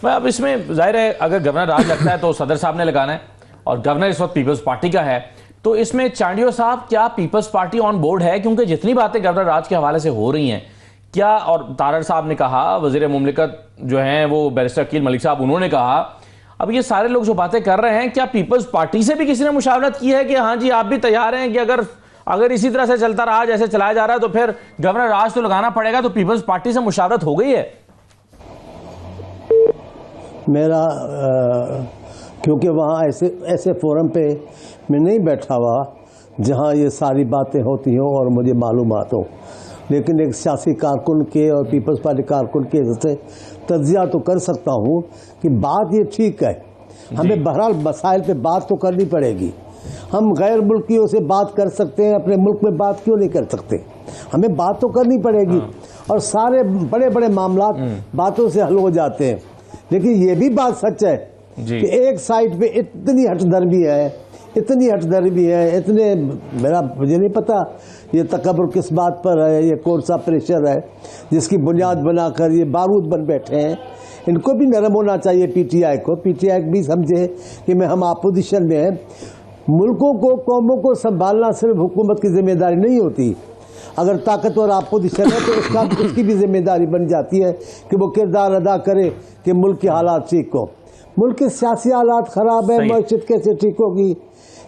اب اس میں ظاہر ہے اگر گورنر راج لگتا ہے تو صدر صاحب نے لگانا ہے، اور گورنر اس وقت پیپلز پارٹی کا ہے، تو اس میں چانڈیو صاحب کیا پیپلز پارٹی آن بورڈ ہے؟ کیونکہ جتنی باتیں گورنر راج کے حوالے سے ہو رہی ہیں کیا، اور تارڑ صاحب نے کہا، وزیر مملکت جو ہیں وہ بیرسٹر عقیل ملک صاحب انہوں نے کہا، اب یہ سارے لوگ جو باتیں کر رہے ہیں کیا پیپلز پارٹی سے بھی کسی نے مشاورت کی ہے کہ ہاں جی آپ بھی تیار ہیں کہ اگر اسی طرح سے چلتا رہا جیسے چلایا جا رہا ہے تو پھر گورنر راج تو لگانا پڑے گا؟ تو پیپلز پارٹی سے مشاورت ہو گئی ہے؟ میرا کیونکہ وہاں ایسے فورم پہ میں نہیں بیٹھا ہوا جہاں یہ ساری باتیں ہوتی ہوں اور مجھے معلومات ہوں، لیکن ایک سیاسی کارکن کے اور پیپلز پارٹی کارکن کے سے تجزیہ تو کر سکتا ہوں کہ بات یہ ٹھیک ہے، ہمیں بہرحال مسائل پہ بات تو کرنی پڑے گی۔ ہم غیر ملکیوں سے بات کر سکتے ہیں، اپنے ملک میں بات کیوں نہیں کر سکتے؟ ہمیں بات تو کرنی پڑے گی، اور سارے بڑے بڑے معاملات باتوں سے حل ہو جاتے ہیں۔ لیکن یہ بھی بات سچ ہے کہ ایک سائٹ پہ اتنی ہٹ درمی ہے، اتنے مجھے نہیں پتا یہ تکبر کس بات پر ہے، یہ کون سا پریشر ہے جس کی بنیاد بنا کر یہ بارود بن بیٹھے ہیں۔ ان کو بھی نرم ہونا چاہیے، پی ٹی آئی کو بھی سمجھے کہ ہم اپوزیشن میں ہیں۔ ملکوں کو، قوموں کو سنبھالنا صرف حکومت کی ذمہ داری نہیں ہوتی، اگر طاقتور اپوزیشن ہے تو اس کی بھی ذمہ داری بن جاتی ہے کہ وہ کردار ادا کرے کہ ملک کے حالات ٹھیک ہو۔ ملک کے سیاسی حالات خراب ہے، معیشت کیسے ٹھیک ہوگی،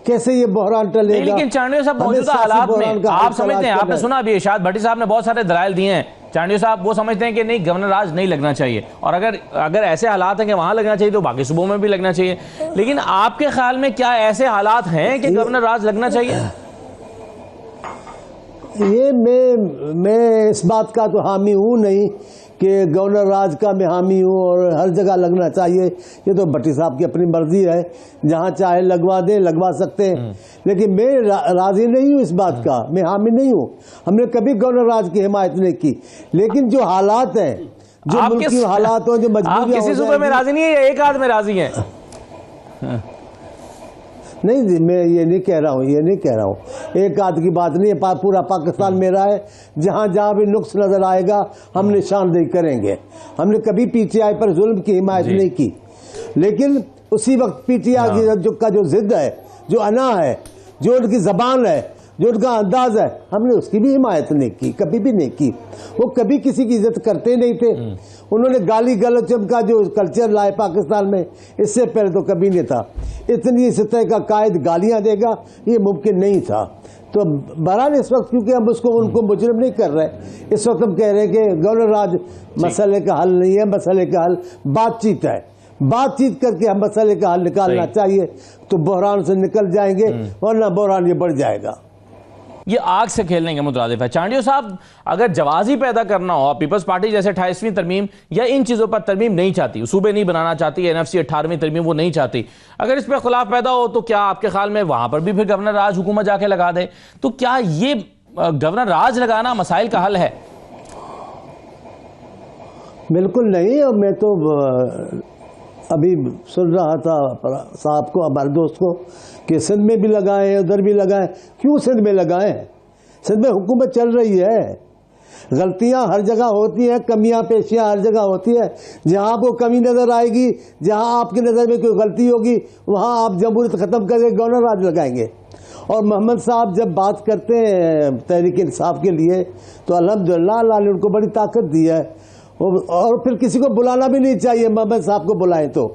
کیسے یہ بحران ٹلے گا؟ لیکن چانڈیو صاحب موجودہ حالات میں آپ سمجھتے ہیں، آپ نے سنا ابھی ارشاد بھٹی صاحب نے بہت سارے دلائل دیے ہیں، چانڈیو صاحب وہ سمجھتے ہیں کہ نہیں گورنر راج نہیں لگنا چاہیے، اور اگر ایسے حالات ہیں کہ وہاں لگنا چاہیے تو باقی صوبوں میں بھی لگنا چاہیے، لیکن آپ کے خیال میں کیا ایسے حالات ہیں کہ گورنر راج لگنا چاہیے؟ یہ میں اس بات کا تو حامی ہوں نہیں کہ گورنر راج کا میں حامی ہوں اور ہر جگہ لگنا چاہیے، یہ تو بھٹی صاحب کی اپنی مرضی ہے، جہاں چاہے لگوا دیں، لگوا سکتے ہیں، لیکن میں راضی نہیں ہوں اس بات کا، میں حامی نہیں ہوں۔ ہم نے کبھی گورنر راج کی حمایت نہیں کی، لیکن جو حالات ہیں، جو ملکی حالات ہوں، جو مجبوریاں، آپ کسی صوبے میں راضی نہیں ہے یا ایک آدھ میں راضی ہیں؟ نہیں، میں یہ نہیں کہہ رہا ہوں، ایک آدھ کی بات نہیں ہے، پورا پاکستان میرا ہے، جہاں جہاں بھی نقص نظر آئے گا ہم نشاندہی کریں گے۔ ہم نے کبھی پی ٹی آئی پر ظلم کی حمایت نہیں کی، لیکن اسی وقت پی ٹی آئی کا جو ضد ہے، جو انا ہے، جو ان کی زبان ہے، جو ان کا انداز ہے، ہم نے اس کی بھی حمایت نہیں کی، کبھی بھی نہیں کی۔ وہ کبھی کسی کی عزت کرتے نہیں تھے، انہوں نے گالی گلوچ کا جو کلچر لائے پاکستان میں، اس سے پہلے تو کبھی نہیں تھا۔ اتنی سطح کا قائد گالیاں دے گا یہ ممکن نہیں تھا۔ تو بہرحال اس وقت کیونکہ ہم ان کو مجرم نہیں کر رہے، اس وقت ہم کہہ رہے ہیں کہ گورنر راج مسئلے کا حل نہیں ہے، مسئلے کا حل بات چیت ہے، بات چیت کر کے ہم مسئلے کا حل نکالنا چاہیے تو بحران سے نکل جائیں گے، ورنہ بحران یہ بڑھ جائے گا۔ یہ آگ سے کھیلنے کے مترادف ہے۔ چانڈیو صاحب اگر جواز ہی پیدا کرنا ہو، پیپلز پارٹی جیسے 28ویں ترمیم یا ان چیزوں پر ترمیم نہیں چاہتی، صوبے نہیں بنانا چاہتی، NFC 18ویں ترمیم وہ نہیں چاہتی، اگر اس پہ خلاف پیدا ہو تو کیا آپ کے خیال میں وہاں پر بھی پھر گورنر راج حکومت جا کے لگا دے؟ تو کیا یہ گورنر راج لگانا مسائل کا حل ہے؟ بالکل نہیں، اور میں تو ابھی سن رہا تھا صاحب کو، ہمارے دوست کو، کہ سندھ میں بھی لگائیں، ادھر بھی لگائیں۔ کیوں سندھ میں لگائیں؟ سندھ میں حکومت چل رہی ہے، غلطیاں ہر جگہ ہوتی ہیں، کمیاں پیشیاں ہر جگہ ہوتی ہیں، جہاں آپ کو کمی نظر آئے گی، جہاں آپ کی نظر میں کوئی غلطی ہوگی، وہاں آپ جمہوریت ختم کر کے گورنر راج لگائیں گے۔ اور محمد صاحب جب بات کرتے ہیں تحریک انصاف کے لیے تو الحمدللہ اللہ نے ان کو بڑی طاقت دی ہے، اور پھر کسی کو بلانا بھی نہیں چاہیے، محمد صاحب کو بلائیں تو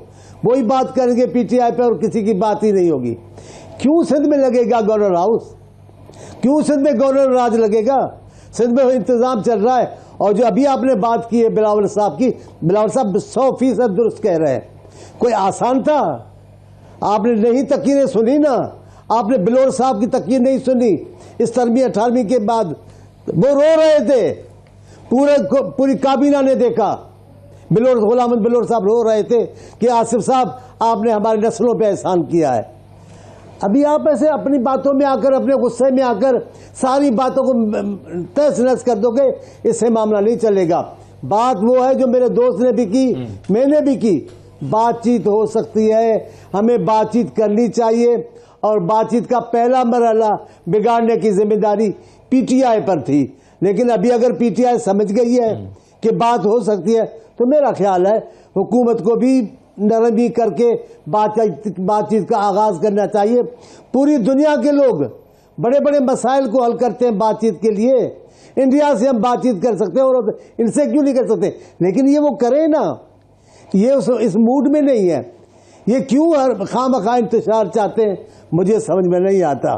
وہی بات کریں گے پی ٹی آئی پہ اور کسی کی بات ہی نہیں ہوگی۔ کیوں سندھ میں لگے گا گورنر ہاؤس؟ کیوں سندھ میں گورنر راج لگے گا؟ سندھ میں انتظام چل رہا ہے، اور جو ابھی آپ نے بات کی ہے بلاول صاحب کی، بلاول صاحب 100% درست کہہ رہے ہیں۔ کوئی آسان تھا؟ آپ نے نہیں تقریریں سنی نا، آپ نے بلور صاحب کی تقریر نہیں سنی اس ترمیم 18ویں کے بعد، وہ رو رہے تھے، پوری کابینہ نے دیکھا، غلام احمد بلور صاحب رو رہے تھے کہ آصف صاحب آپ نے ہماری نسلوں پہ احسان کیا ہے۔ ابھی آپ ایسے اپنی باتوں میں آ کر، اپنے غصے میں آ کر ساری باتوں کو تہس نہس کر دو گے، اس سے معاملہ نہیں چلے گا۔ بات وہ ہے جو میرے دوست نے بھی کی، میں نے بھی کی، بات چیت ہو سکتی ہے، ہمیں بات چیت کرنی چاہیے، اور بات چیت کا پہلا مرحلہ بگاڑنے کی ذمہ داری پی ٹی آئی پر تھی، لیکن ابھی اگر پی ٹی آئی سمجھ گئی ہے کہ بات ہو سکتی ہے تو میرا خیال ہے حکومت کو بھی نرمی کر کے بات چیت کا آغاز کرنا چاہیے. پوری دنیا کے لوگ بڑے بڑے مسائل کو حل کرتے ہیں بات چیت کے لیے. انڈیا سے ہم بات چیت کر سکتے ہیں اور ان سے کیوں نہیں کر سکتے؟ لیکن یہ وہ کریں نا, یہ اس موڈ میں نہیں ہے. یہ کیوں خواہ مخواہ انتشار چاہتے ہیں مجھے سمجھ میں نہیں آتا.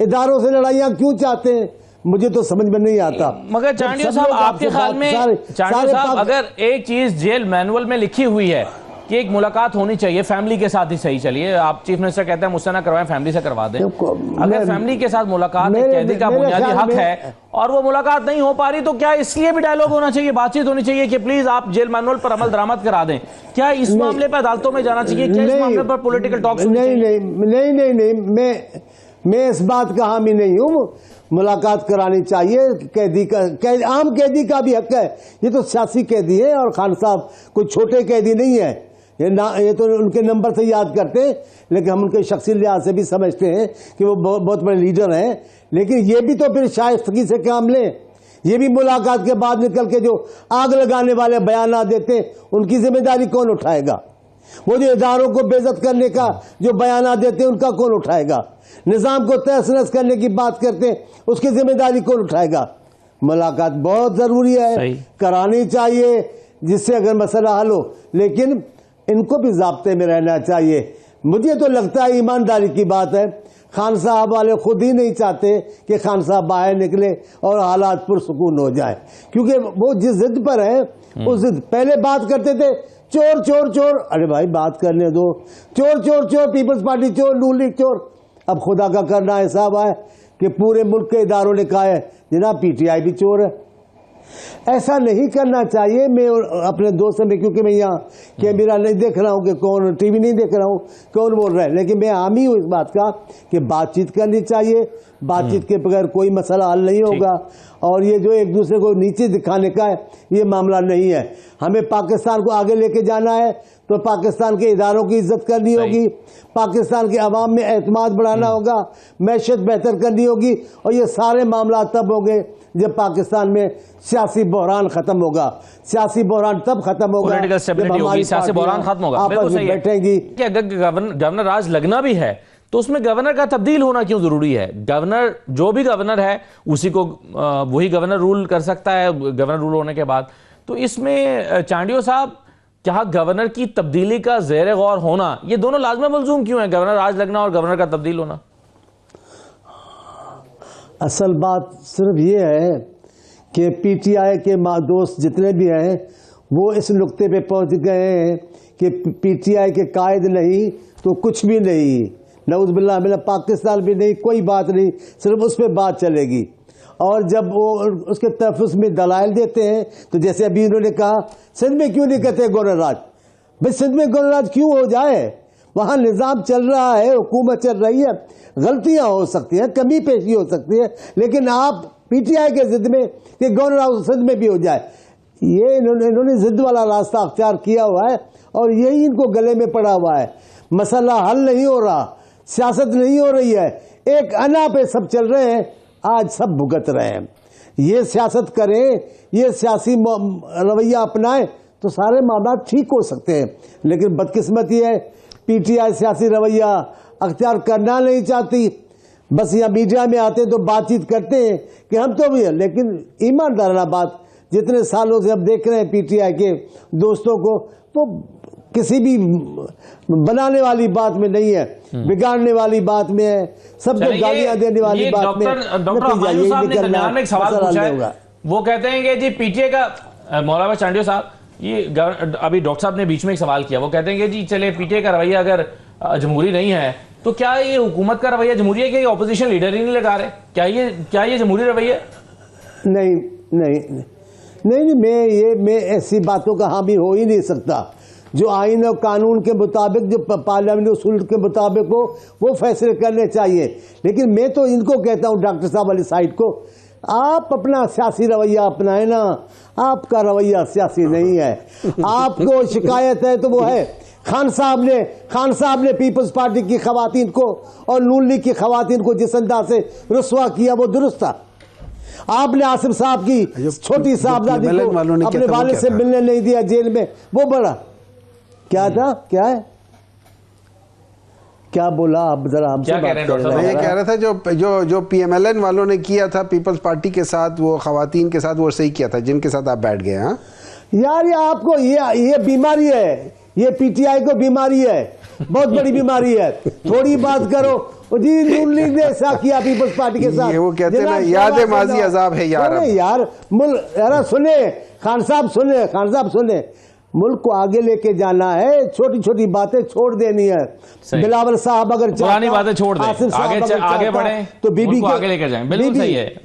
اداروں سے لڑائیاں کیوں چاہتے ہیں مجھے تو سمجھ میں نہیں آتا. مگر چانڈیو صاحب آپ کے خیال میں چانڈیو صاحب اگر ایک چیز جیل مینول میں لکھی ہوئی ہے کہ ایک ملاقات ہونی چاہیے فیملی کے ساتھ ہی صحیح, چلیے آپ چیف منسٹر کہتے ہیں مجھ سے نہ کروائیں فیملی سے کروا دیں, اگر فیملی کے ساتھ ملاقات ایک قیدی کا بنیادی حق ہے اور وہ ملاقات نہیں ہو پا رہی تو کیا اس لیے بھی ڈائیلاگ ہونا چاہیے, بات چیت ہونی چاہیے کہ پلیز آپ جیل مینول پر عمل درآمد کرا دیں؟ کیا اس معاملے پر عدالتوں میں جانا چاہیے؟ کیا اس معاملے پر پولیٹیکل ٹاکس ہونی چاہیے؟ نہیں, میں اس بات کا حامی نہیں ہوں. ملاقات کرانی چاہیے. قیدی کا عام قیدی کا بھی حق ہے. یہ تو سیاسی قیدی ہے اور خان صاحب کوئی چھوٹے قیدی نہیں ہے. یہ تو ان کے نمبر سے یاد کرتے ہیں, لیکن ہم ان کے شخصی لحاظ سے بھی سمجھتے ہیں کہ وہ بہت بڑے لیڈر ہیں. لیکن یہ بھی تو پھر شائستگی سے کام لیں. یہ بھی ملاقات کے بعد نکل کے جو آگ لگانے والے بیانات دیتے ہیں ان کی ذمہ داری کون اٹھائے گا؟ وہ جو اداروں کو بے عزت کرنے کا جو بیانات دیتے ہیں ان کا کون اٹھائے گا؟ نظام کو تہس نہس کرنے کی بات کرتے ہیں اس کی ذمہ داری کون اٹھائے گا؟ ملاقات بہت ضروری ہے, کرانی چاہیے جس سے اگر مسئلہ حل ہو, لیکن ان کو بھی ضابطے میں رہنا چاہیے. مجھے تو لگتا ہے ایمانداری کی بات ہے, خان صاحب والے خود ہی نہیں چاہتے کہ خان صاحب باہر نکلے اور حالات پرسکون ہو جائے, کیونکہ وہ جس ضد پر ہے اس ضد پہلے بات کرتے تھے چور چور چور, ارے بھائی بات کرنے دو. چور چور چور, پیپلز پارٹی چور, نون لیگ چور. اب خدا کا کرنا ایسا ہے کہ پورے ملک کے اداروں نے کہا ہے جناب پی ٹی آئی بھی چور ہے. ایسا نہیں کرنا چاہیے. میں اپنے دوست میں, کیونکہ میں یہاں کیمرہ نہیں دیکھ رہا ہوں کہ کون, ٹی وی نہیں دیکھ رہا ہوں کون بول رہا ہے, لیکن میں حامی ہوں اس بات کا کہ بات چیت کرنی چاہیے. بات چیت کے بغیر کوئی مسئلہ حل نہیں ہوگا. اور یہ جو ایک دوسرے کو نیچے دکھانے کا ہے یہ معاملہ نہیں ہے. ہمیں پاکستان کو آگے لے کے جانا ہے تو پاکستان کے اداروں کی عزت کرنی ہوگی, پاکستان کے عوام میں اعتماد بڑھانا ہوگا, معیشت بہتر کرنی ہوگی, اور یہ سارے معاملات تب ہوں گے جب پاکستان میں سیاسی بحران ختم ہوگا. سیاسی بحران تب ختم ہوگا پولیٹیکل اسٹیبلٹی ہوگی, سیاسی بحران ختم ہوگا. آپس میں بیٹھیں گی. کہ اگر گورنر راج لگنا بھی ہے تو اس میں گورنر کا تبدیل ہونا کیوں ضروری ہے؟ گورنر جو بھی گورنر ہے اسی کو وہی گورنر رول کر سکتا ہے گورنر رول ہونے کے بعد. تو اس میں چانڈیو صاحب کیا گورنر کی تبدیلی کا زیر غور ہونا یہ دونوں لازم ملزوم کیوں ہیں, گورنر راج لگنا اور گورنر کا تبدیل ہونا؟ اصل بات صرف یہ ہے کہ پی ٹی آئی کے دوست جتنے بھی ہیں وہ اس نقطے پہ پہنچ گئے ہیں کہ پی ٹی آئی کے قائد نہیں تو کچھ بھی نہیں, نعوذ باللہ من پاکستان بھی نہیں, کوئی بات نہیں, صرف اس پہ بات چلے گی. اور جب وہ اس کے تحفظ میں دلائل دیتے ہیں تو جیسے ابھی انہوں نے کہا سندھ میں کیوں نہیں کہتے گورنر راج؟ بھائی سندھ میں گورنر راج کیوں ہو جائے؟ وہاں نظام چل رہا ہے, حکومت چل رہی ہے, غلطیاں ہو سکتی ہیں, کمی پیشی ہو سکتی ہے, لیکن آپ پی ٹی آئی کے ضد میں کہ گورنر راج سندھ میں بھی ہو جائے, یہ انہوں نے ضد والا راستہ اختیار کیا ہوا ہے اور یہی ان کو گلے میں پڑا ہوا ہے. مسئلہ حل نہیں ہو رہا, سیاست نہیں ہو رہی ہے, ایک انا پہ سب چل رہے ہیں, آج سب بھگت رہے ہیں. یہ سیاست کریں, یہ سیاسی رویہ اپنائیں تو سارے معاملات ٹھیک ہو سکتے ہیں. لیکن بدقسمتی ہے پی ٹی آئی سیاسی رویہ اختیار کرنا نہیں چاہتی. بس یہاں میڈیا میں آتے تو بات چیت کرتے ہیں کہ ہم تو بھی ہیں, لیکن ایماندارانہ بات جتنے سالوں سے ہم دیکھ رہے ہیں پی ٹی آئی کے دوستوں کو, وہ کسی بھی بنانے والی بات میں نہیں ہے, بگاڑنے والی بات میں ہے, سب کو گالیاں دینے والی بات میں. ڈاکٹر ہمایوں صاحب نے درمیان میں ایک سوال پوچھا ہے, وہ کہتے ہیں کہ جی پی ٹی آئی کا, مولانا چانڈیو صاحب یہ ابھی ڈاکٹر صاحب نے بیچ میں ایک سوال کیا, وہ کہتے ہیں کہ جی چلے پی ٹی آئی کا رویہ اگر جمہوری نہیں ہے تو کیا یہ حکومت کا رویہ جمہوری ہے کہ یہ اپوزیشن لیڈر ہی نہیں لگا رہے؟ کیا یہ جمہوری رویہ؟ نہیں, میں ایسی باتوں کا حامی ہو ہی نہیں سکتا. جو آئین اور قانون کے مطابق, جو پارلیمنٹ اصول کے مطابق ہو وہ فیصلے کرنے چاہیے. لیکن میں تو ان کو کہتا ہوں, ڈاکٹر صاحب والی سائڈ کو, آپ اپنا سیاسی رویہ اپنائیں نا. آپ کا رویہ سیاسی نہیں ہے. آپ کو شکایت ہے تو وہ ہے خان صاحب نے پیپلز پارٹی کی خواتین کو اور نون لیگ کی خواتین کو جس انداز سے رسوا کیا وہ درست تھا. آپ نے آصف صاحب کی چھوٹی صاحبزادی کو اپنے والد سے ملنے نہیں دیا جیل میں، وہ بڑا کیا تھا؟ کیا ہے؟ کیا بولا آپ ذرا ہم سے بات کریں؟ میں یہ کہہ رہا تھا جو پی ایم ایل این والوں نے کیا تھا پیپلز پارٹی کے ساتھ، وہ خواتین کے ساتھ، وہ صحیح کیا تھا جن کے ساتھ آپ بیٹھ گئے. ہاں یار یہ آپ کو یہ بیماری ہے، یہ پی ٹی آئی کو بیماری ہے، بہت بڑی بیماری ہے. تھوڑی بات کرو جی نون لیگ نے ایسا کیا پیپلز پارٹی کے ساتھ. وہ کہتے ہیں یاد ماضی عذاب ہے یار. یار سنیں خان صاحب سنیں، ملک کو آگے لے کے جانا ہے، چھوٹی چھوٹی باتیں چھوڑ دینی ہے. بلاول صاحب اگر پرانی باتیں چھوڑ دیں، آگے بڑھیں، تو بی بی آگے لے کر جائیں. بالکل صحیح ہے.